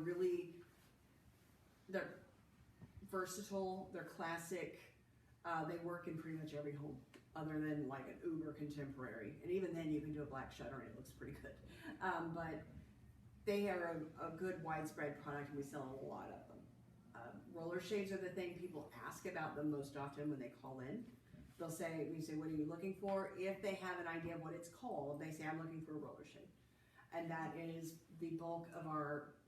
versatile, they're classic, they work in pretty much every home other than like an uber contemporary. And even then you can do a black shutter and it looks pretty good. But they are a good widespread product and we sell a lot of them. Roller shades are the thing people ask about the most often when they call in. We say, what are you looking for? If they have an idea of what it's called, they say, I'm looking for a roller shade. And that is the bulk of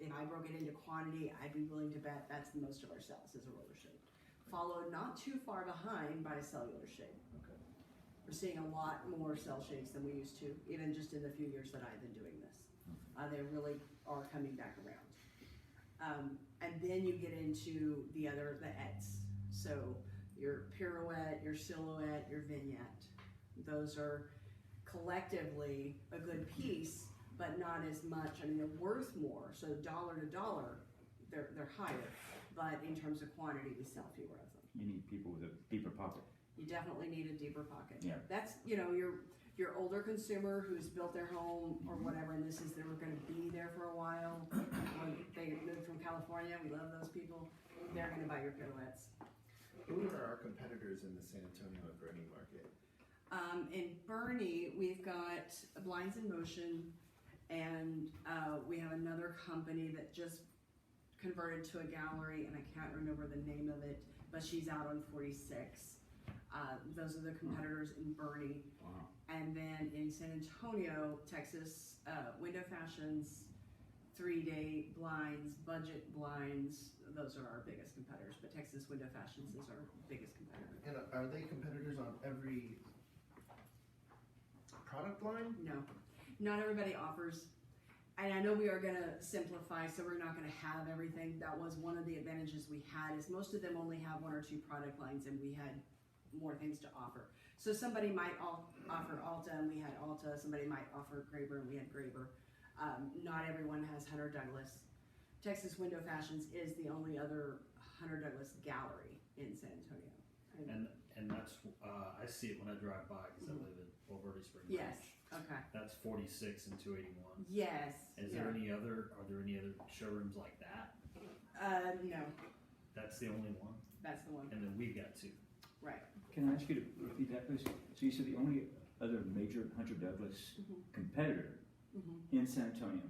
if I broke it into quantity, I'd be willing to bet that's the most of our sales is a roller shade. Followed not too far behind by a cellular shade. okay. We're seeing a lot more cell shades than we used to, even just in the few years that I've been doing this. They really are coming back around. And then you get into the ets. So your pirouette, your silhouette, your vignette. Those are collectively a good piece, but not as much. I mean, they're worth more. So dollar to dollar, they're higher. But in terms of quantity, we sell fewer of them. You need people with a deeper pocket. You definitely need a deeper pocket. Yeah. That's, your older consumer who's built their home or whatever, and they were gonna be there for a while. When they moved from California, we love those people. They're gonna buy your pirouettes. Who are our competitors in the San Antonio and Bernie market? In Bernie, we've got Blinds in Motion, and we have another company that just converted to a gallery, and I can't remember the name of it, but she's out on 46. Those are the competitors in Bernie. Wow. And then in San Antonio, Texas, Window Fashions, 3-day blinds, budget blinds, those are our biggest competitors, but Texas Window Fashions is our biggest competitor. And are they competitors on every product line? No, not everybody offers, and I know we are gonna simplify, so we're not gonna have everything. That was one of the advantages we had, is most of them only have 1 or 2 product lines, and we had more things to offer. So somebody might offer Alta, and we had Alta. Somebody might offer Graber, and we had Graber. Not everyone has Hunter Douglas. Texas Window Fashions is the only other Hunter Douglas gallery in San Antonio. And that's, I see it when I drive by, cause I live in Bulverde Spring Branch. Yes, okay, That's 46 and 281. yes. Are there any other showrooms like that? No, That's the only one? that's the one, And then we've got two. right. Can I ask you to repeat that, please? So you said the only other major Hunter Douglas Mhm. competitor Mhm. in San Antonio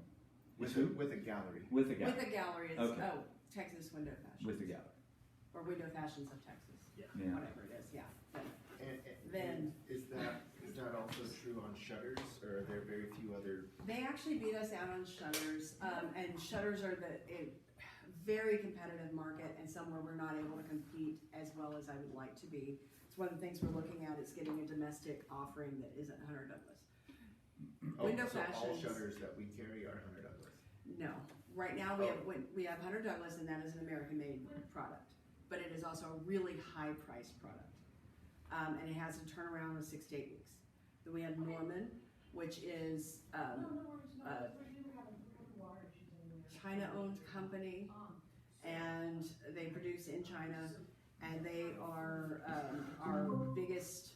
With is a, who? with a gallery. With a gallery. With the gallery, it's, Okay. Texas Window Fashions. With a gallery. Or Window Fashions of Texas, Yeah. whatever it is, yeah. But And Then- is that also true on shutters, or are there very few other? they actually beat us out on shutters, and shutters are a very competitive market and somewhere we're not able to compete as well as I would like to be. It's one of the things we're looking at is getting a domestic offering that isn't Hunter Douglas. Window so all Fashions. shutters that we carry are Hunter Douglas. No, right now we have Hunter Douglas and that is an American-made product, but it is also a really high-priced product. And it has a turnaround of 6 to 8 weeks. Then we have Norman, which is a China-owned company, and they produce in China, and they are our biggest.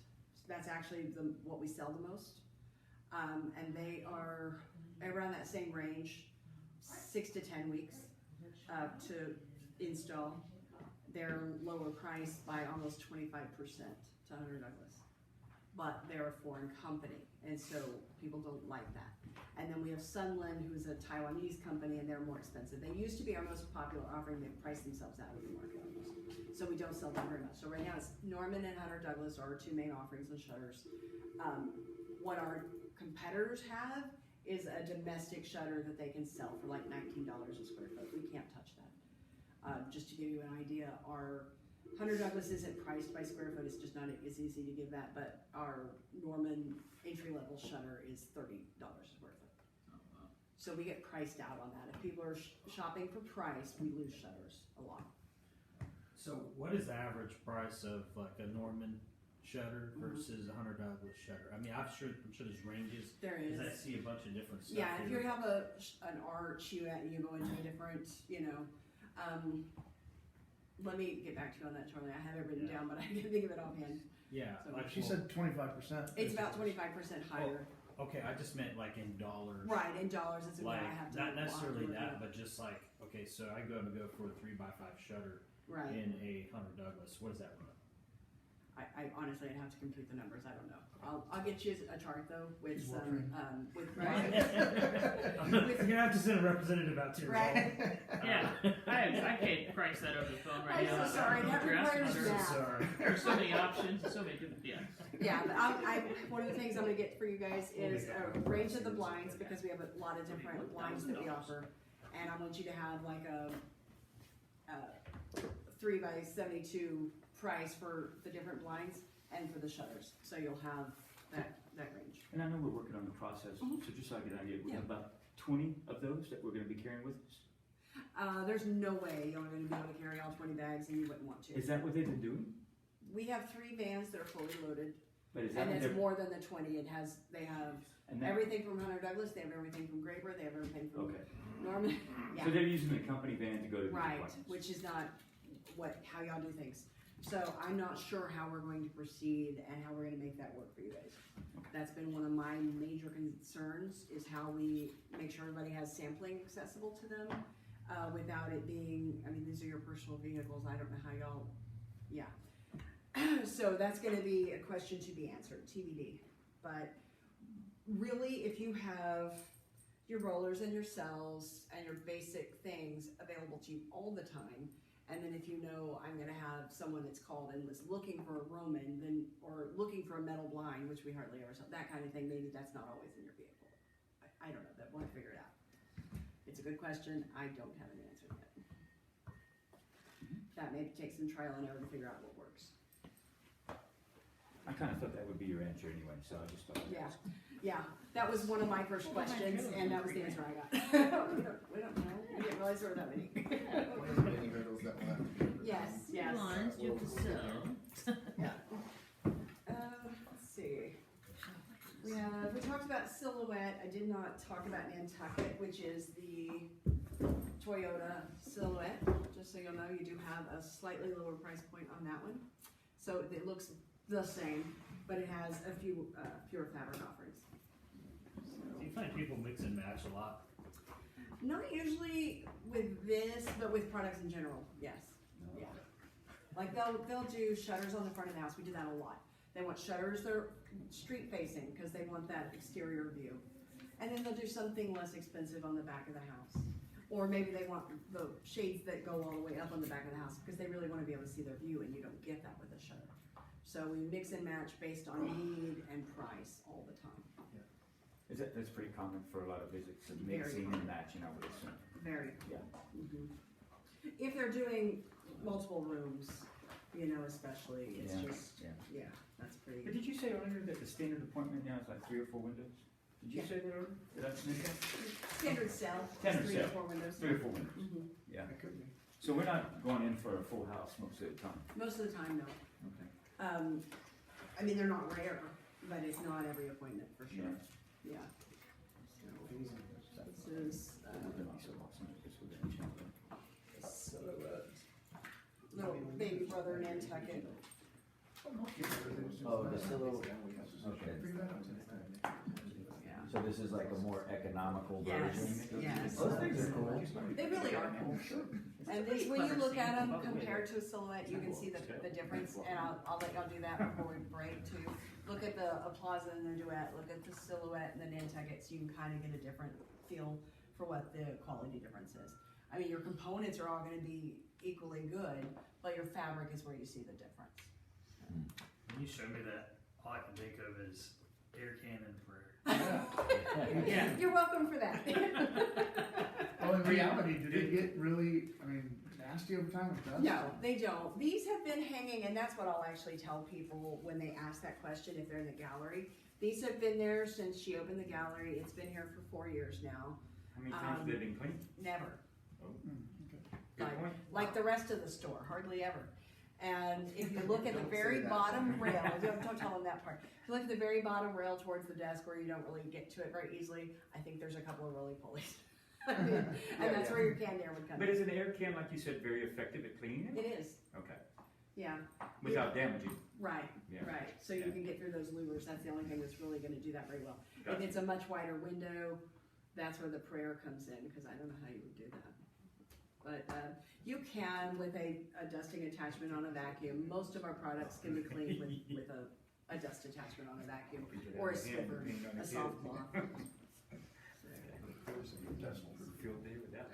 That's actually what we sell the most, and they are around that same range, 6 to 10 weeks to install. They're lower priced by almost 25% to Hunter Douglas, but they're a foreign company, and so people don't like that. And then we have Sunland, who's a Taiwanese company, and they're more expensive. They used to be our most popular offering. They've priced themselves out of the market almost, so we don't sell them very much. So right now it's Norman and Hunter Douglas are our two main offerings on shutters. What our competitors have is a domestic shutter that they can sell for like $19 a square foot. We can't touch that. Just to give you an idea, our Hunter Douglas isn't priced by square foot, it's just not as easy to give that, but our Norman entry-level shutter is $30 a square foot. So we get priced out on that. If people are shopping for price, we lose shutters a lot. So what is the average price of like a Norman shutter versus a Hunter Douglas shutter? I mean, I'm sure there's ranges, There cause I is. see a bunch of different stuff Yeah, if you here. have an arch, you go into a different, let me get back to you on that, Charlie. I have it written Yeah. down, but I can't think of it offhand. Yeah, So like, She said 25%. It's about 25% higher. okay, I just meant like in dollars. Right, in dollars, it's a Like, I have to. not necessarily look it that, up. but just like, okay, so I go for a 3x5 shutter Right. in a Hunter Douglas, what does that run? I honestly, I'd have to compute the numbers, I don't know. I'll get you a chart though with She's some, working. with. You're gonna have to send a representative out to your Right. home. Yeah, I can't price that over the phone right I'm now. so sorry, that You're asking requires for- math. Sorry. There are so many options, so many different, yeah. Yeah, but one of the things I'm gonna get for you guys is a range of the blinds, because we have a lot of different blinds that we offer. And I want you to have like a 3x72 price for the different blinds and for the shutters, so you'll have that range. And I know we're working on the process, so just so I get an idea, we have about 20 of those that we're gonna be carrying with us? There's no way you're gonna be able to carry all 20 bags, and you wouldn't want to. Is that what they've been doing? We have 3 vans that are fully loaded, But is that and what it's they're, more than the 20. They have and that, everything from Hunter Douglas, they have everything from Graber, they have everything from okay. Norman. Yeah, So they're using the company van to go to these right, appointments? which is not how y'all do things. So I'm not sure how we're going to proceed and how we're gonna make that work for you guys. That's been one of my major concerns, is how we make sure everybody has sampling accessible to them, without it being, I mean, these are your personal vehicles, I don't know how y'all, yeah. So that's gonna be a question to be answered, TBD. But really, if you have your rollers and your cells and your basic things available to you all the time, and then if you know I'm gonna have someone that's called and was looking for a Roman, then, or looking for a metal blind, which we hardly ever sell, that kind of thing, maybe that's not always in your vehicle. I don't know, that we'll figure it out. It's a good question, I don't have an answer yet. That may take some trial and error to figure out what works. I kinda thought that would be your answer anyway, so I just thought I'd Yeah. ask. Yeah, that was one of my first questions, and that was the answer I got. We don't know, we didn't realize there were that many. One of the many hurdles that we'll have to get over. Yes, yes. Lines you have to sell. Let's see. We talked about Silhouette. I did not talk about Nantucket, which is the Toyota Silhouette, just so you'll know, you do have a slightly lower price point on that one. So it looks the same, but it has a few, fewer fabric offerings. Do you find people mix and match a lot? Not usually with this, but with products in general, yes, yeah. Like they'll do shutters on the front of the house, we do that a lot. They want shutters that are street facing, cause they want that exterior view. And then they'll do something less expensive on the back of the house. Or maybe they want the shades that go all the way up on the back of the house, because they really wanna be able to see their view, and you don't get that with a shutter. So we mix and match based on need and price all the time, That's pretty common for a lot of visits, Very mixing common. and matching, I would assume. very. Yeah. Mhm. If they're doing multiple rooms, you know, especially, it's Yeah, just, yeah. yeah, that's pretty. But did you say earlier that the standard appointment now is like 3 or 4 windows? Did you Yeah. say that earlier? Did I miss that? Standard cell, Standard 3 to cell. 4 windows. 3 or 4 windows, Mhm. yeah. That could be. So we're not going in for a full house most of the time? Most of the time, no. Okay. I mean, they're not rare, but it's not every appointment for sure, Yeah. yeah. So, this is, That'd be so awesome if this would have changed. little baby brother Nantucket. Oh, the Silhouette, okay. Yeah. So this is like a more economical Yes, version? yes. Those things are cool. They really are cool. And they, when you look at them compared to a Silhouette, you can see the difference, and I'll let y'all do that before we break too. Look at the Plaza and the Duet, look at the Silhouette and the Nantucket, so you can kind of get a different feel for what the quality difference is. I mean, your components are all gonna be equally good, but your fabric is where you see the difference. When you show me that, all I can think of is air cannon prayer. Yeah. You're welcome for that. Well, in reality, do they get really, I mean, nasty over time with dust? No, they don't. These have been hanging, and that's what I'll actually tell people when they ask that question if they're in the gallery. These have been there since she opened the gallery. It's been here for 4 years now. How many times have they been cleaned? Never. Good point. Like the rest of the store, hardly ever. And if you look at the Don't very say that. bottom rail, don't tell them that part. If you look at the very bottom rail towards the desk where you don't really get to it very easily, I think there's a couple of roly-polies. And that's where your canned air would come But in. is an air can, like you said, very effective at cleaning it? It is, Okay. yeah. Without damaging? Right, Yeah. right. So you Yeah. can get through those louvers. That's the only thing that's really gonna do that very well. If Gotcha. it's a much wider window, that's where the prayer comes in, because I don't know how you would do that. But you can with a dusting attachment on a vacuum. Most of our products can be cleaned with a dust attachment on a vacuum or a swiffer, a soft cloth. Field day with that.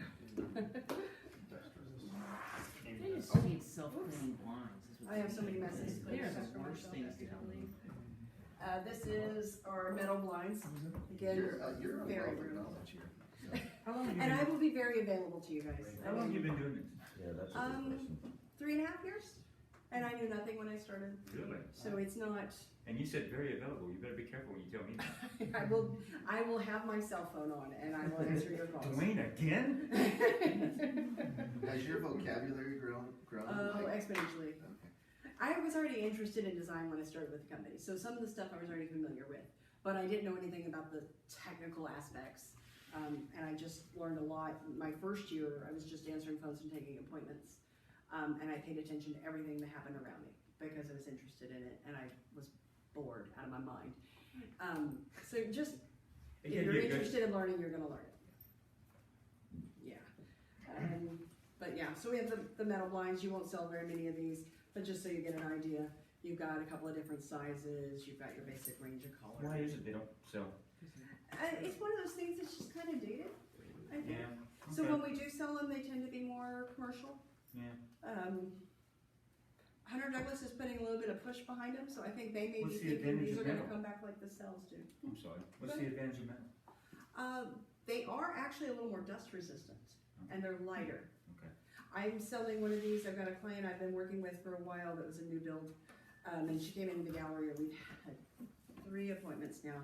They just need self-cleaning blinds. is what I have they so many need. messages. They're the worst things to clean. This is our metal blinds. Again, You're a very wealth of rude. knowledge here. How long have you And I been, will be very available to you guys. how long have you been doing this? Yeah, that's a good question. 3.5 years, and I knew nothing when I started. Really? So it's not. And you said very available. You better be careful when you tell me that. I will have my cell phone on and I will answer your calls. Dwayne again? Has your vocabulary grown? Oh, like- exponentially. Okay. I was already interested in design when I started with the company, so some of the stuff I was already familiar with, but I didn't know anything about the technical aspects. And I just learned a lot. My first year, I was just answering phones and taking appointments. And I paid attention to everything that happened around me because I was interested in it and I was bored out of my mind. So just, It if can you're be a good- interested in learning, you're gonna learn it. Yeah. But yeah, so we have the metal blinds. You won't sell very many of these, but just so you get an idea, you've got a couple of different sizes. You've got your basic range of color. Why is it they don't sell? It's one of those things that's just kind of dated, I think. Yeah. So okay. when we do sell them, they tend to be more commercial. Yeah. Hunter Douglas is putting a little bit of push behind them, so I think they may be What's the thinking these advantage are of gonna metal? come back like the cells do. I'm sorry. What's the advantage of metal? They are actually a little more dust resistant, and they're lighter. Okay. I'm selling one of these. I've got a client I've been working with for a while that was a new build, and she came into the gallery, and we've had 3 appointments now.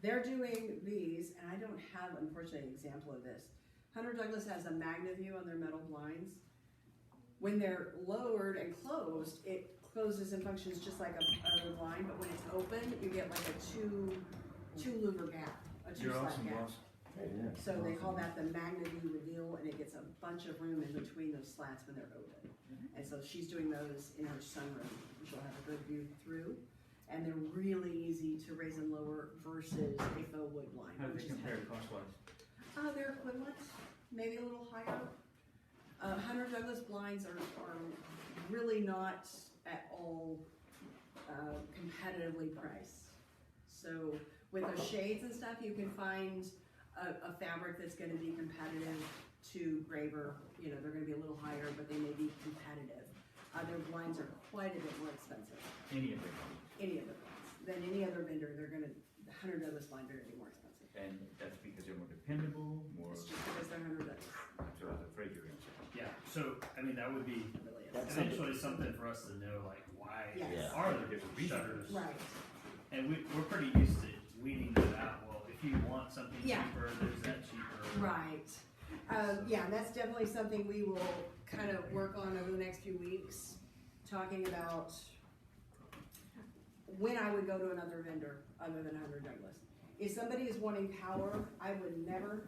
They're doing these, and I don't have, unfortunately, an example of this. Hunter Douglas has a MagnaView on their metal blinds. When they're lowered and closed, it closes and functions just like a blind, but when it's open, you get like a two louver gap, a 2 You're slat awesome, gap. boss. Yeah. So they call that the Magna View Reveal, and it gets a bunch of room in between those slats when they're open. And so she's doing those in her sunroom, which will have a good view through. And they're really easy to raise and lower versus a faux wood blind. How do which they is compare heavy. cost-wise? They're equivalent, maybe a little higher. Hunter Douglas blinds are really not at all competitively priced. So with the shades and stuff, you can find a fabric that's gonna be competitive to Graver. You know, they're gonna be a little higher, but they may be competitive. Their blinds are quite a bit more expensive, Any of them? any of the blinds, than any other vendor. The Hunter Douglas blinds are gonna be more expensive. And that's because they're more dependable, more, It's just because they're Hunter Douglas. that's what I was afraid you were gonna say. Yeah, so, I mean, that would be It really is. That's eventually something for us to know, like, why Yes. are there There's a different reason. shutters? Right. And we're pretty used to weeding that out. Well, if you want something Yeah. cheaper, there's that cheaper. Right. Yeah, and that's definitely something we will kind of work on over the next few weeks, talking about when I would go to another vendor other than Hunter Douglas. If somebody is wanting power, I would never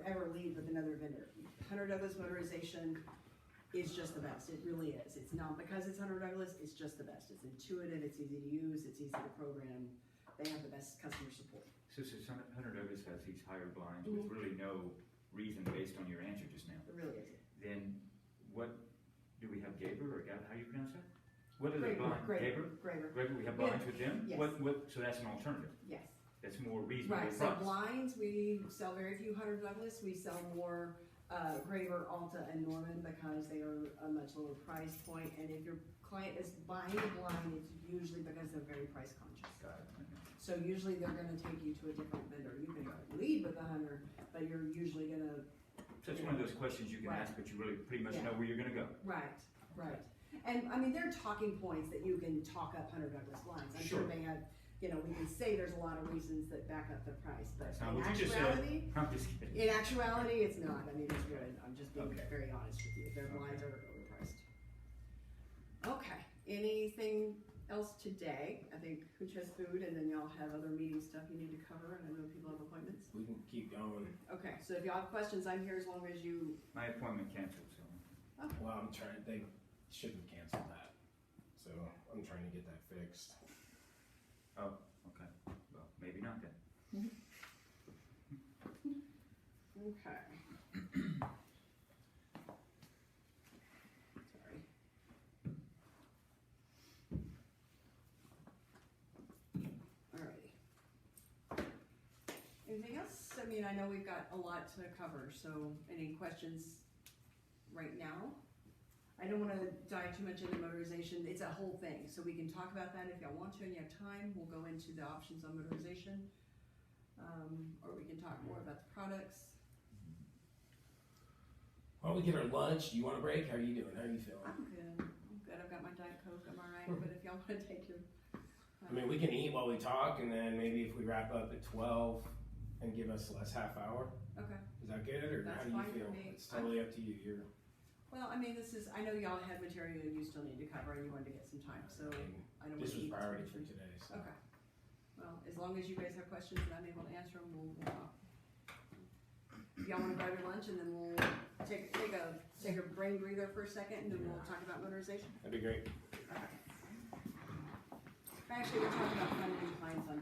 ever leave with another vendor. Hunter Douglas Motorization is just the best. It really is. It's not because it's Hunter Douglas, it's just the best. It's intuitive, it's easy to use, it's easy to program. They have the best customer support. So Hunter Douglas has these higher blinds with really no reason based on your answer just now. It really is. Then what, do we have Gaber or how do you pronounce that? What are the Graver, blinds? Graver, Gaber? Graver. Graver, we have blinds with them? Yes. So that's an alternative. Yes. That's more reasonably Right, priced. so blinds, we sell very few Hunter Douglas, we sell more, Graver, Alta, and Norman because they are a much lower price point. And if your client is buying a blind, it's usually because they're very price conscious. Got it. So usually they're gonna take you to a different vendor. You can lead with the Hunter, but you're usually gonna, So it's one of those questions you can Right. ask, but you really pretty much Yeah. know where you're gonna go. right. And I mean, there are talking points that you can talk up Hunter Douglas blinds. I'm sure Sure. they have, you know, we can say there's a lot of reasons that back up the price, but That's not in what you just actuality, said. I'm just kidding. in actuality, it's not. I mean, it's good. I'm just being Okay. very honest with you. Their blinds Okay. are overpriced. Okay, anything else today? I think Hooch has food, and then y'all have other meeting stuff you need to cover, and I know people have appointments. We can keep going. Okay, so if y'all have questions, I'm here as long as you, My appointment canceled, so. Well, I'm trying, they should have canceled that. So I'm trying to get that fixed. Oh, okay. Well, maybe not then. okay. Sorry. Alrighty. Anything else? I mean, I know we've got a lot to cover, so any questions right now? I don't wanna dive too much into motorization, it's a whole thing, so we can talk about that if y'all want to and you have time, we'll go into the options on motorization. Or we can talk more about the products. Why don't we get our lunch? Do you want a break? How are you doing? How are you feeling? I'm good, I've got my Diet Coke, I'm alright, but if y'all wanna take your. I mean, we can eat while we talk, and then maybe if we wrap up at 12 and give us the last half hour, Okay, is that good, or That's how do you fine with feel? me. It's totally up to you. You're, well, I mean, I know y'all had material you still need to cover and you wanted to get some time, so I don't wanna this was eat too priority much. for today. So. Okay, well, as long as you guys have questions and I'm able to answer them, we'll talk. If y'all wanna grab your lunch and then we'll take a brain breather for a second and then we'll talk about motorization. That'd be great. Actually, we're talking about funding clients on